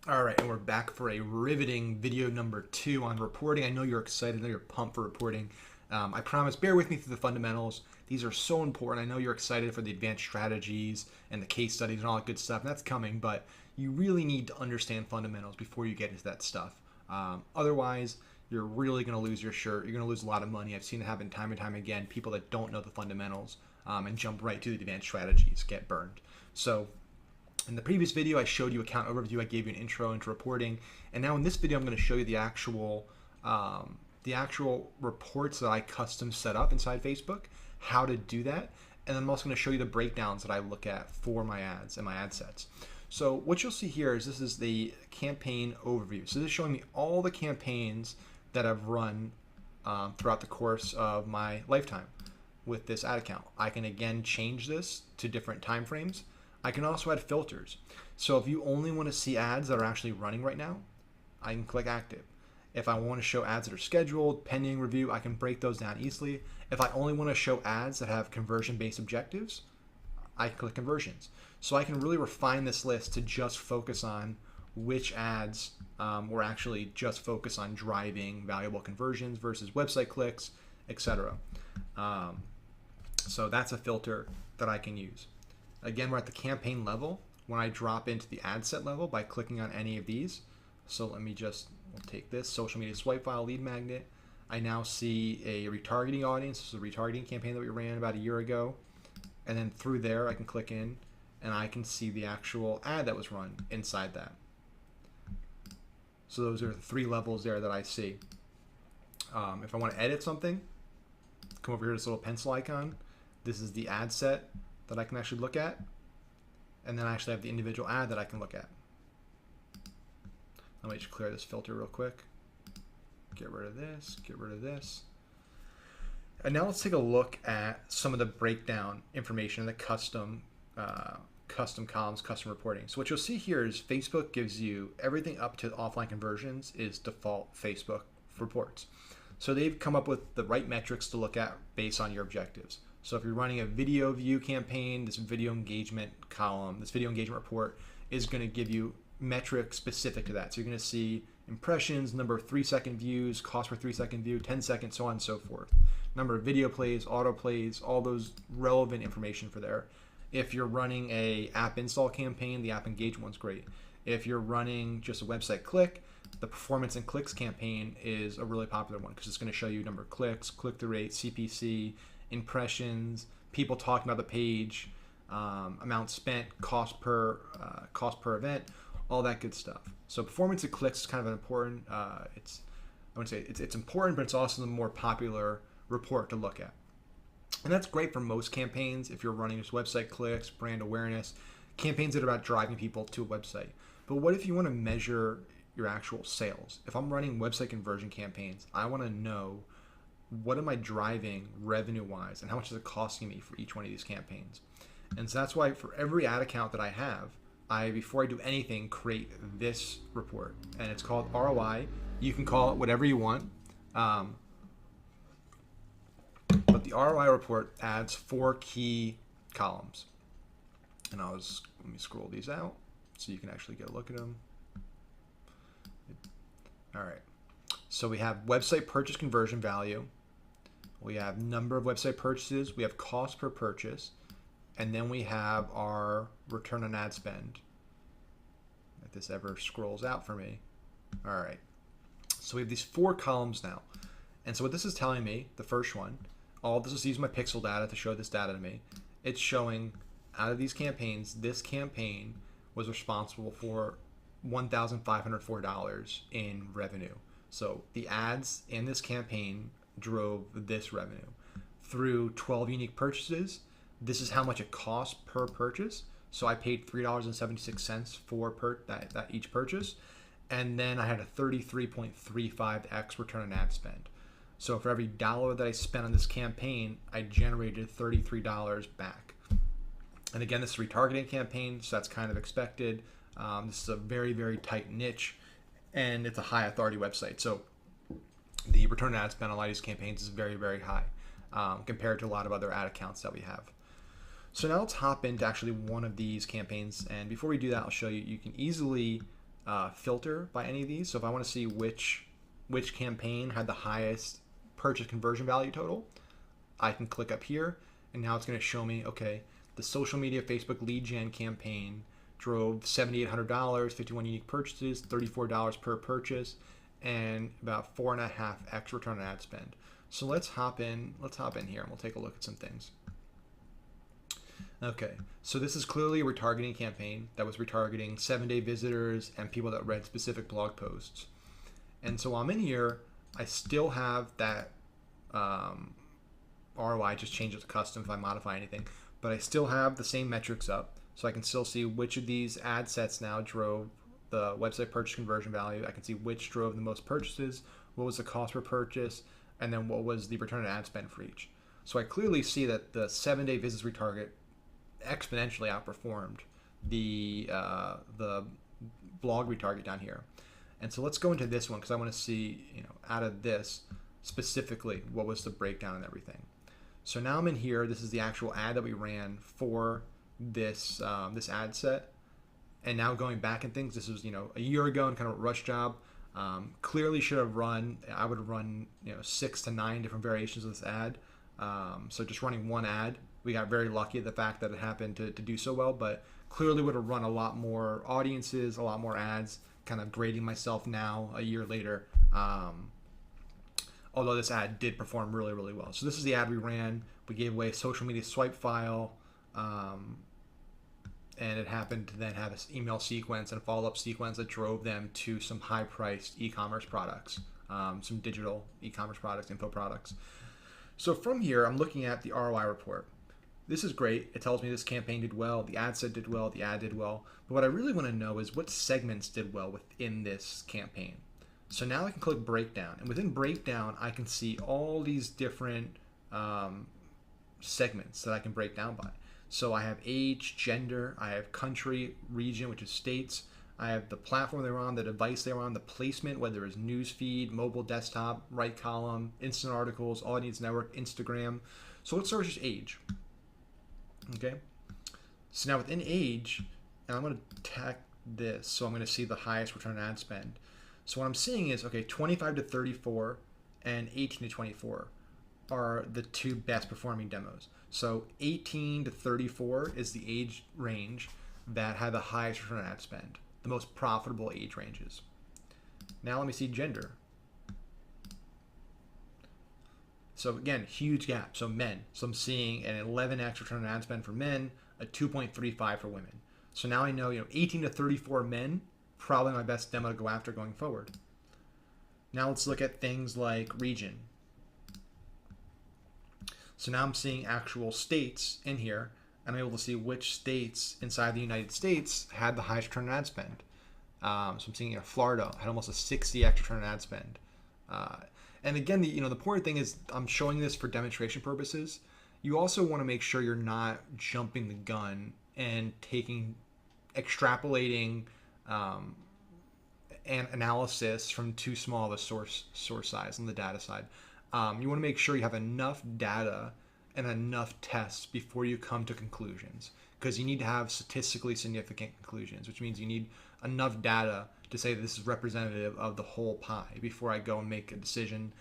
All right, and we're back for a riveting video number 2 on reporting. I know you're excited. I know you're pumped for reporting. I promise, bear with me through the fundamentals. These are so important. I know you're excited for the advanced strategies and the case studies and all that good stuff, and that's coming, but you really need to understand fundamentals before you get into that stuff. Otherwise, you're really going to lose your shirt. You're going to lose a lot of money. I've seen it happen time and time again. People that don't know the fundamentals and jump right to the advanced strategies get burned. So, in the previous video, I showed you account overview. I gave you an intro into reporting, and now in this video, I'm going to show you the actual reports that I custom set up inside Facebook, how to do that, and then I'm also going to show you the breakdowns that I look at for my ads and my ad sets. So what you'll see here is this is the campaign overview. So this is showing me all the campaigns that I've run throughout the course of my lifetime with this ad account. I can again change this to different time frames. I can also add filters. So if you only want to see ads that are actually running right now, I can click active. If I want to show ads that are scheduled, pending review, I can break those down easily. If I only want to show ads that have conversion-based objectives, I can click conversions. So I can really refine this list to just focus on which ads were actually just focus on driving valuable conversions versus website clicks, etc. So that's a filter that I can use. Again, we're at the campaign level. When I drop into the ad set level by clicking on any of these, so let me just, we'll take this social media swipe file lead magnet. I now see a retargeting audience. This is a retargeting campaign that we ran about a year ago. And then through there, I can click in and I can see the actual ad that was run inside that. So those are the 3 levels there that I see. If I want to edit something, come over here to this little pencil icon. This is the ad set that I can actually look at, and then I actually have the individual ad that I can look at. Let me just clear this filter real quick. Get rid of this, get rid of this. And now let's take a look at some of the breakdown information in the custom columns, custom reporting. So what you'll see here is Facebook gives you everything up to offline conversions is default Facebook reports. So they've come up with the right metrics to look at based on your objectives. So if you're running a video view campaign, this video engagement column, this video engagement report is going to give you metrics specific to that. So you're going to see impressions, number of 3-second views, cost per 3-second view, 10 seconds, so on and so forth. Number of video plays, auto plays, all those relevant information for there. If you're running a app install campaign, the app engagement one's great. If you're running just a website click, the performance and clicks campaign is a really popular one because it's going to show you number of clicks, click-through rate, CPC, impressions, people talking about the page, amount spent, cost per event, all that good stuff. So performance and clicks is kind of an important. I wouldn't say it's important, but it's also the more popular report to look at. And that's great for most campaigns if you're running just website clicks, brand awareness, campaigns that are about driving people to a website. But what if you want to measure your actual sales? If I'm running website conversion campaigns, I want to know what am I driving revenue-wise and how much is it costing me for each one of these campaigns. And so that's why for every ad account that I have, before I do anything, create this report. And it's called ROI. You can call it whatever you want. But the ROI report adds 4 key columns. And let me scroll these out so you can actually get a look at them. All right. So we have website purchase conversion value. We have number of website purchases. We have cost per purchase. And then we have our return on ad spend. If this ever scrolls out for me. All right. So we have these 4 columns now. And so what this is telling me, the first one, all this is using my pixel data to show this data to me. It's showing out of these campaigns, this campaign was responsible for $1,504 in revenue. So the ads in this campaign drove this revenue. Through 12 unique purchases, this is how much it costs per purchase. So I paid $3.76 for that each purchase. And then I had a 33.35x return on ad spend. So for every dollar that I spent on this campaign, I generated $33 back. And again, this is a retargeting campaign, so that's kind of expected. This is a very, very tight niche, and it's a high authority website. So the return on ad spend on a lot of these campaigns is very, very high compared to a lot of other ad accounts that we have. So now let's hop into actually one of these campaigns. And before we do that, I'll show you, you can easily filter by any of these. So if I want to see which campaign had the highest purchase conversion value total, I can click up here, and now it's going to show me, okay, the social media Facebook lead gen campaign drove $7,800, 51 unique purchases, $34 per purchase, and about 4.5x return on ad spend. So let's hop in here and we'll take a look at some things. Okay, so this is clearly a retargeting campaign that was retargeting 7-day visitors and people that read specific blog posts. And so I'm in here, I still have that ROI, just change it to custom if I modify anything, but I still have the same metrics up, so I can still see which of these ad sets now drove the website purchase conversion value. I can see which drove the most purchases, what was the cost per purchase, and then what was the return on ad spend for each. So I clearly see that the 7-day visits retarget exponentially outperformed the blog retarget down here. And so let's go into this one because I want to see, out of this specifically, what was the breakdown and everything. So now I'm in here. This is the actual ad that we ran for this this ad set. And now going back and things, this was a year ago and kind of a rush job. Clearly should have run. I would have run 6 to 9 different variations of this ad. So just running one ad, we got very lucky at the fact that it happened to do so well. But clearly would have run a lot more audiences, a lot more ads. Kind of grading myself now a year later. Although this ad did perform really, really well. So this is the ad we ran. We gave away a social media swipe file, and it happened to then have an email sequence and a follow-up sequence that drove them to some high-priced e-commerce products, some digital e-commerce products, info products. So from here, I'm looking at the ROI report. This is great. It tells me this campaign did well, the ad set did well, the ad did well. But what I really want to know is what segments did well within this campaign. So now I can click breakdown, and within breakdown, I can see all these different segments that I can break down by. So I have age, gender, I have country, region, which is states. I have the platform they're on, the device they're on, the placement, whether it's newsfeed, mobile, desktop, right column, instant articles, audience network, Instagram. So let's start with just age. Okay. So now within age, and I'm going to tack this, so I'm going to see the highest return on ad spend. So what I'm seeing is, okay, 25 to 34 and 18 to 24 are the two best performing demos. So 18 to 34 is the age range that had the highest return on ad spend, the most profitable age ranges. Now let me see gender. So again, huge gap. So men. So I'm seeing an 11x return on ad spend for men, a 2.35 for women. So now I know, 18 to 34 men, probably my best demo to go after going forward. Now let's look at things like region. So now I'm seeing actual states in here, and I'm able to see which states inside the United States had the highest return on ad spend. So I'm seeing Florida had almost a 60x return on ad spend. And again, the important thing is I'm showing this for demonstration purposes. You also want to make sure you're not jumping the gun and extrapolating an analysis from too small of a source size on the data side. You want to make sure you have enough data and enough tests before you come to conclusions, because you need to have statistically significant conclusions, which means you need enough data to say this is representative of the whole pie before I go and make a decision.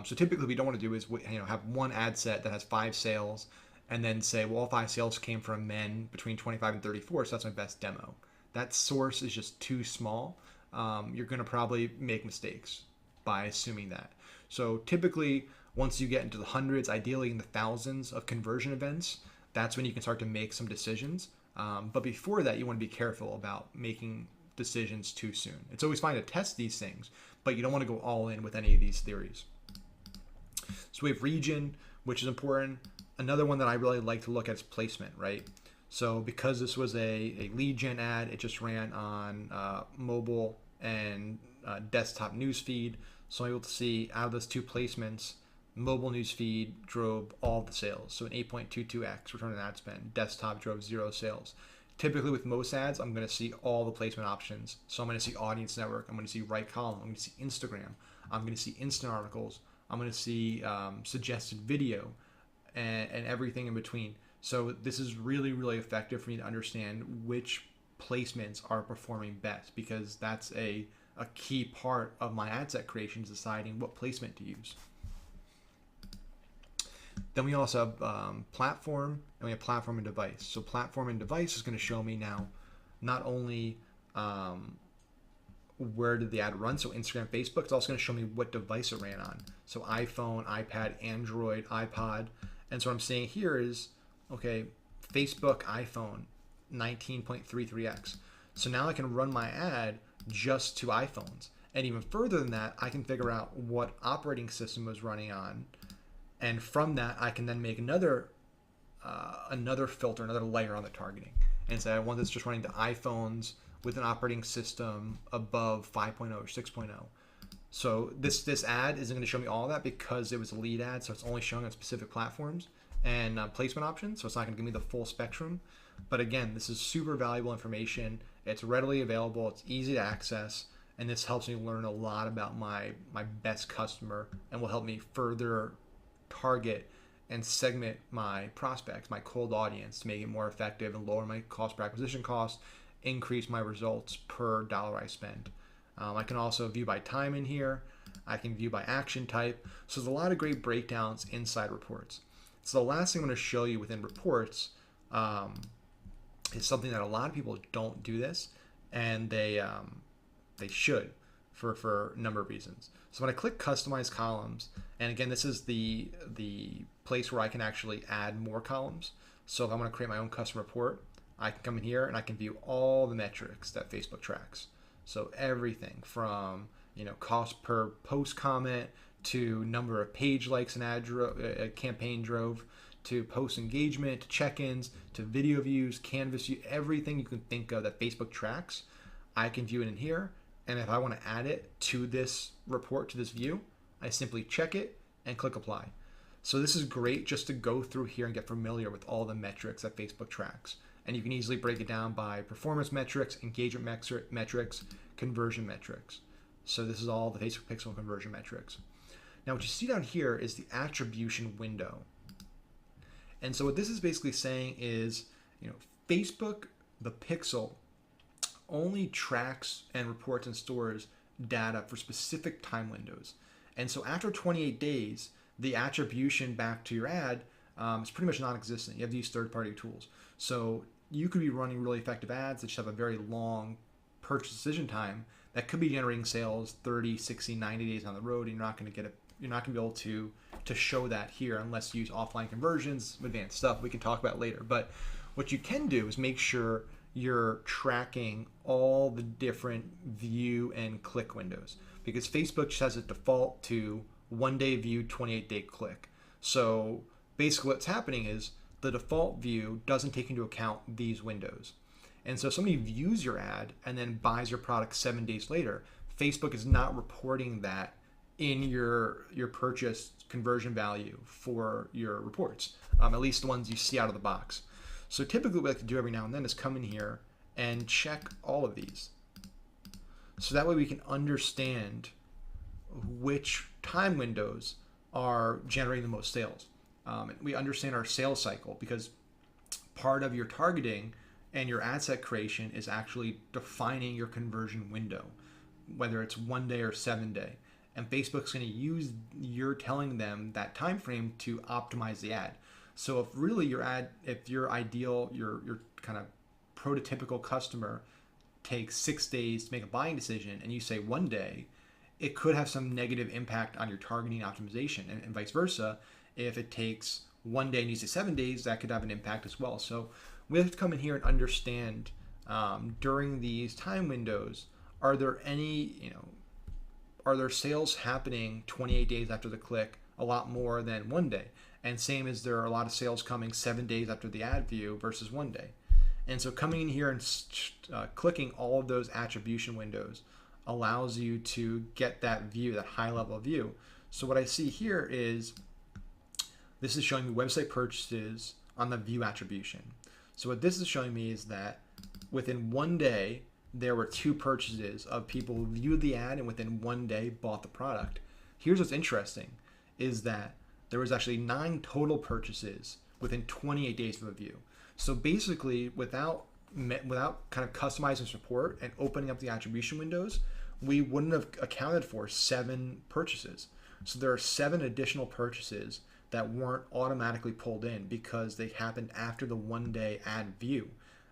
So typically what we don't want to do is have one ad set that has 5 sales and then say, well, all 5 sales came from men between 25 and 34, so that's my best demo. That source is just too small. You're going to probably make mistakes by assuming that. So typically, once you get into the hundreds, ideally in the thousands of conversion events, that's when you can start to make some decisions. But before that, you want to be careful about making decisions too soon. It's always fine to test these things, but you don't want to go all in with any of these theories. So we have region, which is important. Another one that I really like to look at is placement, right? So because this was a lead gen ad, it just ran on mobile and desktop newsfeed. So I'm able to see out of those 2 placements, mobile newsfeed drove all the sales. So an 8.22x return on ad spend. Desktop drove 0 sales. Typically with most ads, I'm going to see all the placement options. So I'm going to see audience network. I'm going to see right column. I'm going to see Instagram. I'm going to see instant articles. I'm going to see suggested video and everything in between. So this is really, really effective for me to understand which placements are performing best, because that's a key part of my ad set creation, is deciding what placement to use. Then we also have platform, and we have platform and device. So platform and device is going to show me now not only where did the ad run, so Instagram, Facebook, it's also going to show me what device it ran on. So iPhone, iPad, Android, iPod. And so what I'm saying here is, okay, Facebook, iPhone, 19.33x. So now I can run my ad just to iPhones. And even further than that, I can figure out what operating system was running on. And from that, I can then make another filter, another layer on the targeting. And say I want this just running to iPhones with an operating system above 5.0 or 6.0. So this ad isn't going to show me all of that because it was a lead ad, so it's only showing on specific platforms and placement options, so it's not going to give me the full spectrum. But again, this is super valuable information. It's readily available, it's easy to access, and this helps me learn a lot about my best customer, and will help me further target and segment my prospects, my cold audience, to make it more effective and lower my cost per acquisition cost, increase my results per dollar I spend. I can also view by time in here. I can view by action type. So there's a lot of great breakdowns inside reports. So the last thing I'm going to show you within reports is something that a lot of people don't do this, and they should for a number of reasons. So when I click customize columns, and again, this is the place where I can actually add more columns. So if I want to create my own custom report, I can come in here and I can view all the metrics that Facebook tracks. So everything from cost per post comment, to number of page likes an ad campaign drove, to post engagement, to check-ins, to video views, canvas view, everything you can think of that Facebook tracks, I can view it in here. And if I want to add it to this report, to this view, I simply check it and click apply. So this is great just to go through here and get familiar with all the metrics that Facebook tracks. And you can easily break it down by performance metrics, engagement metrics, conversion metrics. So this is all the Facebook Pixel conversion metrics. Now what you see down here is the attribution window. And so what this is basically saying is, Facebook, the Pixel, only tracks and reports and stores data for specific time windows. And so after 28 days, the attribution back to your ad is pretty much non-existent. You have these third-party tools. So you could be running really effective ads that just have a very long purchase decision time that could be generating sales 30, 60, 90 days down the road, and you're not going to be able to show that here unless you use offline conversions, advanced stuff we can talk about later. But what you can do is make sure you're tracking all the different view and click windows, because Facebook just has a default to 1-day view, 28-day click. So basically what's happening is the default view doesn't take into account these windows. And so if somebody views your ad and then buys your product 7 days later, Facebook is not reporting that in your purchase conversion value for your reports, at least the ones you see out of the box. So typically what we like to do every now and then is come in here and check all of these. So that way we can understand which time windows are generating the most sales. We understand our sales cycle, because part of your targeting and your ad set creation is actually defining your conversion window, whether it's 1 day or 7 day. And Facebook's going to use you're telling them that time frame to optimize the ad. So if really your ad, if your ideal, your kind of prototypical customer takes 6 days to make a buying decision, and you say 1 day, it could have some negative impact on your targeting optimization, and vice versa. If it takes 1 day and you say 7 days, that could have an impact as well. So we have to come in here and understand during these time windows, are there any, are there sales happening 28 days after the click, a lot more than 1 day? And same as there are a lot of sales coming 7 days after the ad view versus 1 day. And so coming in here and clicking all of those attribution windows allows you to get that view, that high level view. So what I see here is this is showing me website purchases on the view attribution. So what this is showing me is that within 1 day, there were 2 purchases of people who viewed the ad and within 1 day bought the product. Here's what's interesting is that there was actually 9 total purchases within 28 days of a view. So basically, without without kind of customizing support and opening up the attribution windows, we wouldn't have accounted for 7 purchases. So there are 7 additional purchases that weren't automatically pulled in because they happened after the 1-day ad view.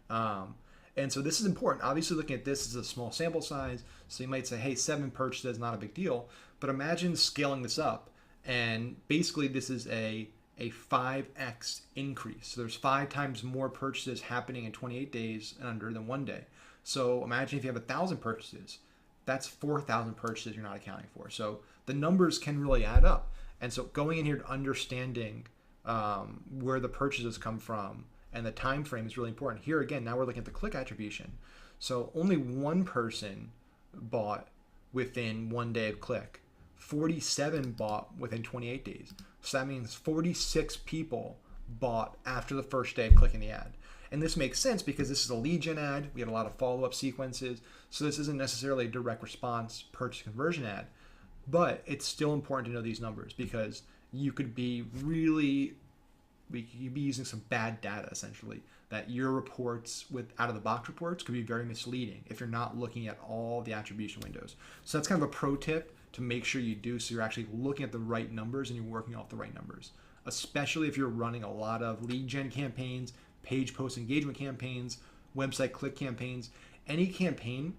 And so this is important. Obviously, looking at this is a small sample size, so you might say, hey, 7 purchases is not a big deal. But imagine scaling this up, and basically this is a 5x increase. So there's 5 times more purchases happening in 28 days and under than 1 day. So imagine if you have 1,000 purchases, that's 4,000 purchases you're not accounting for. So the numbers can really add up. And so going in here to understanding where the purchases come from and the time frame is really important. Here again, now we're looking at the click attribution. So only 1 person bought within 1 day of click. 47 bought within 28 days. So that means 46 people bought after the first day of clicking the ad. And this makes sense because this is a lead gen ad. We had a lot of follow-up sequences. So this isn't necessarily a direct response purchase conversion ad. But it's still important to know these numbers because you could be you'd be using some bad data essentially. That your reports with out-of-the-box reports could be very misleading if you're not looking at all the attribution windows. So that's kind of a pro tip to make sure you do, so you're actually looking at the right numbers and you're working off the right numbers. Especially if you're running a lot of lead gen campaigns, page post engagement campaigns, website click campaigns, any campaign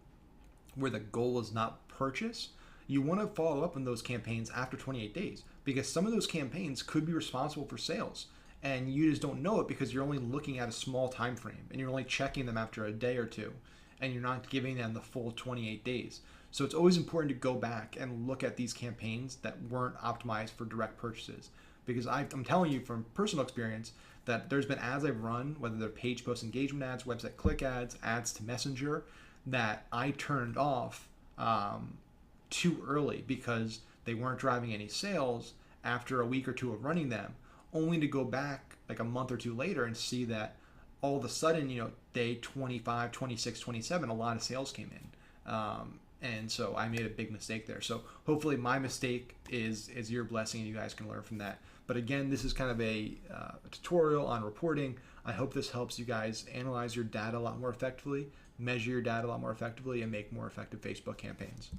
where the goal is not purchase, you want to follow up on those campaigns after 28 days because some of those campaigns could be responsible for sales and you just don't know it because you're only looking at a small time frame and you're only checking them after a day or two and you're not giving them the full 28 days. So it's always important to go back and look at these campaigns that weren't optimized for direct purchases because I'm telling you from personal experience that there's been ads I've run, whether they're page post engagement ads, website click ads, ads to Messenger, that I turned off too early because they weren't driving any sales after a week or 2 of running them, only to go back like a month or 2 later and see that all of a sudden, day 25, 26, 27, a lot of sales came in. And so I made a big mistake there. So hopefully my mistake is your blessing and you guys can learn from that. But again, this is kind of a tutorial on reporting. I hope this helps you guys analyze your data a lot more effectively, measure your data a lot more effectively, and make more effective Facebook campaigns.